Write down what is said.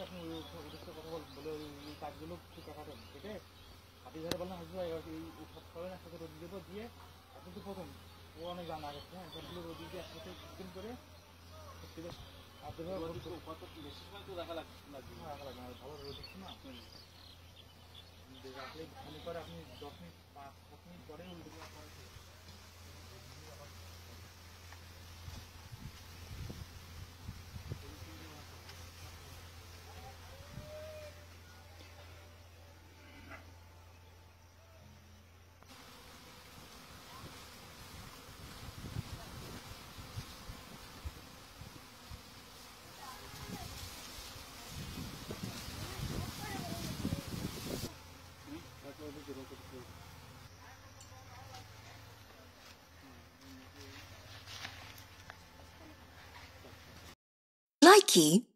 আপনি ওদের সাথে কথা বলে ওই কাজগুলো কাটাতেন কেটে হাতি ধরে বললাম হাসি ভাই এই সব সবাই একসাথে রোদ দেবো দিয়ে আপনি তো প্রথম ও অনেক রান্না করছে হ্যাঁ সবগুলো রোদ দিয়ে একসাথে চিকেন করে আর কত বেশি সময় তো রাখা লাগবে ভালো রোদ হচ্ছে না রাখলে মনে করে আপনি 10 মিনিট 5-7 মিনিট পরে উল্টে দেওয়ার পরে Likey